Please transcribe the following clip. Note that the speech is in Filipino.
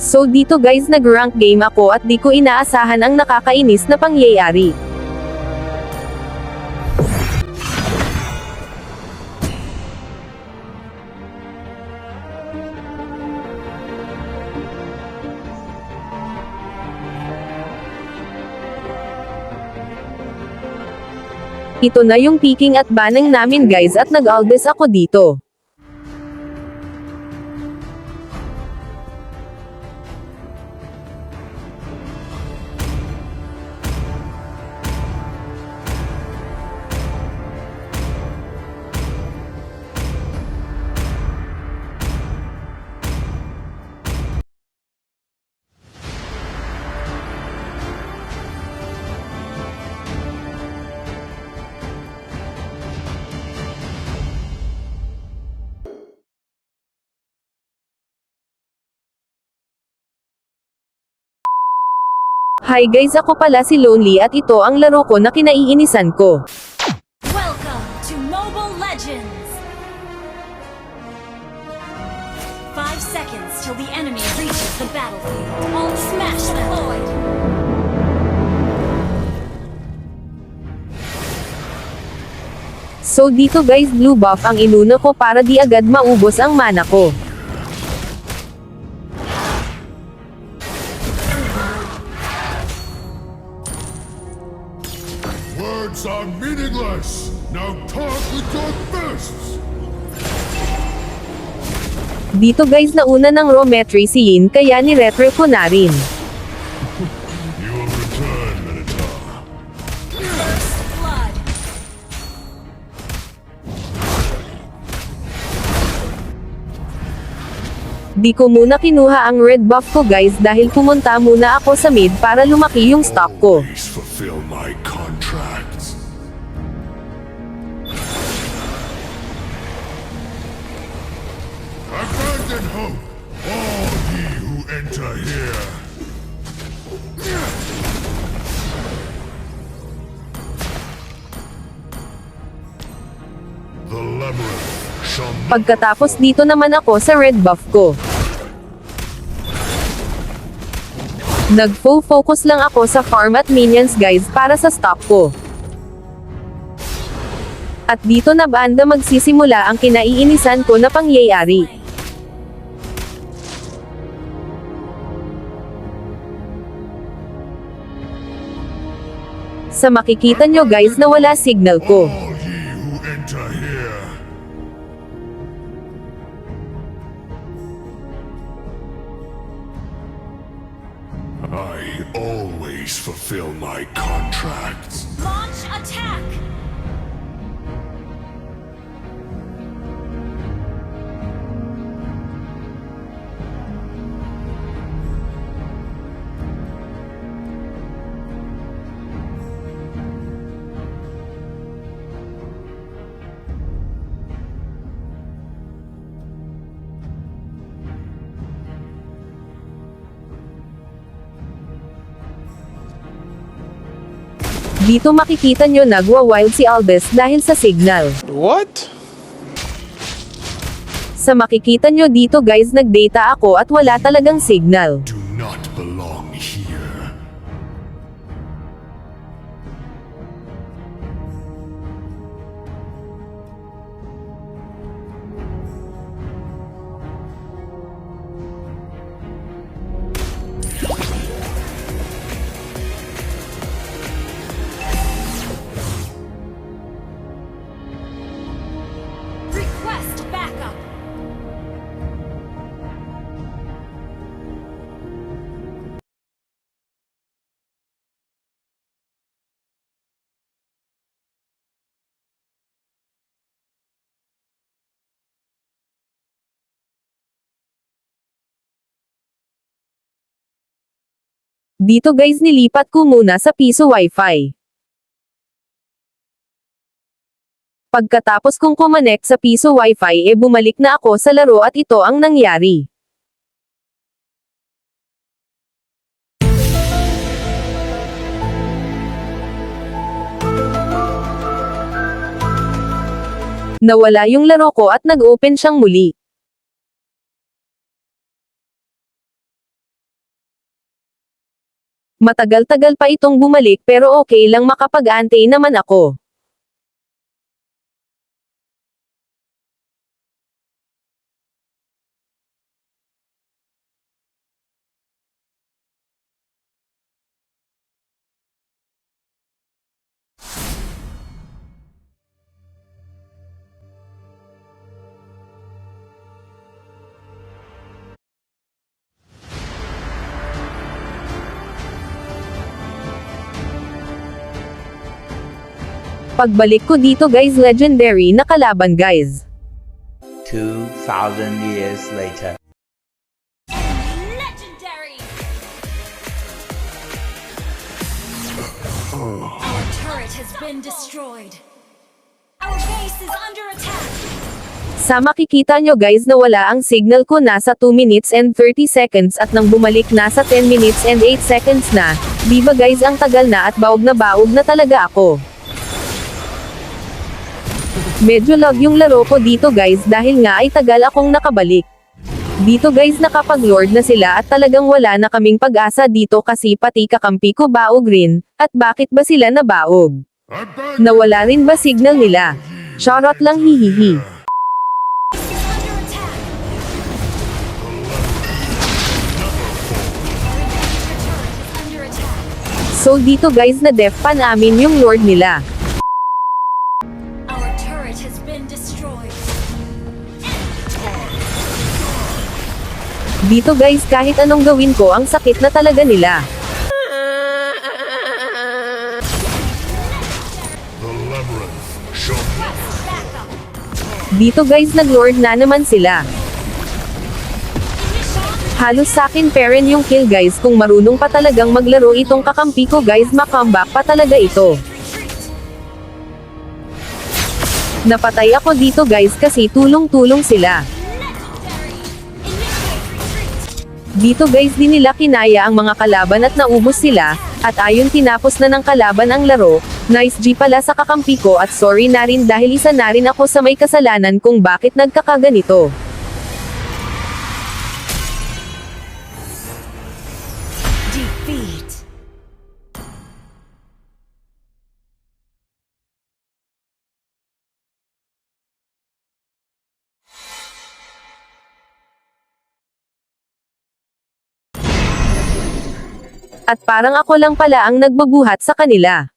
So dito guys nag-rank game ako at di ko inaasahan ang nakakainis na pangyayari. Ito na yung picking at banning namin guys at nag-aldes ako dito. Hi guys, ako pala si Lonely at ito ang laro ko na kinaiinisan ko. Welcome to Mobile Legends! 5 seconds till the enemy reaches the battlefield. All smash deployed! So dito guys blue buff ang inuna ko para di agad maubos ang mana ko. Words are meaningless! Now talk with your fists! Dito guys nauna ng Rometry si Yin kaya ni-retro ko na rin. You will return, Minotaur. First blood! Di ko muna kinuha ang red buff ko guys dahil pumunta muna ako sa mid para lumaki yung stock ko. Always fulfill my contracts. Abandon hope, all ye who enter here. The labyrinth shall not Pagkatapos dito naman ako sa red buff ko. Nag-full focus lang ako sa farm at minions guys para sa stock ko. At dito na banda magsisimula ang kinaiinisan ko na pangyayari. Sa makikita nyo guys na wala signal ko. all ye who enter here. I always fulfill my contracts. Launch attack! Dito makikita nyo nagwa-wild si Albes dahil sa signal. What? Sa makikita nyo dito guys nagdata ako at wala talagang signal. Do not belong here. Request backup! Dito guys nilipat ko muna sa piso wifi. Pagkatapos kong kumonect sa piso wifi bumalik na ako sa laro at ito ang nangyari. Nawala yung laro ko at nag-open siyang muli. Matagal-tagal pa itong bumalik pero okay lang makapag-antay naman ako. Pagbalik ko dito guys, legendary na kalaban guys. 2,000 years later. Legendary! Our turret has been destroyed. Our base is under attack. Sa makikita nyo guys na wala ang signal ko nasa 2 minutes and 30 seconds at nang bumalik nasa 10 minutes and 8 seconds na, di ba guys ang tagal na at baog na talaga ako. Medyo lag yung laro ko dito guys dahil nga ay tagal akong nakabalik. Dito guys nakapag-lord na sila at talagang wala na kaming pag-asa dito kasi pati kakampi ko baog rin, at bakit ba sila nabaog? I'm back. Nawala rin ba signal nila? Charot lang hihihi. Is under attack. Your turret is under attack. So dito guys na def pa namin yung lord nila. Our turret has been destroyed. Dito guys kahit anong gawin ko ang sakit na talaga nila. The labyrinth shall Backup. Dito guys nag-lord na naman sila. Halos sa akin peren yung kill guys, kung marunong pa talagang maglaro itong kakampi ko guys, makomeback pa talaga ito. Napatay ako dito guys kasi tulong-tulong sila. Legendary. Initiate retreat. Dito guys di nila kinaya ang mga kalaban at naubos sila, at ayun tinapos na ng kalaban ang laro. Nice G pala sa kakampi ko at sorry na rin dahil isa na rin ako sa may kasalanan kung bakit nagkakaganito. Defeat. At parang ako lang pala ang nagbabuhat sa kanila.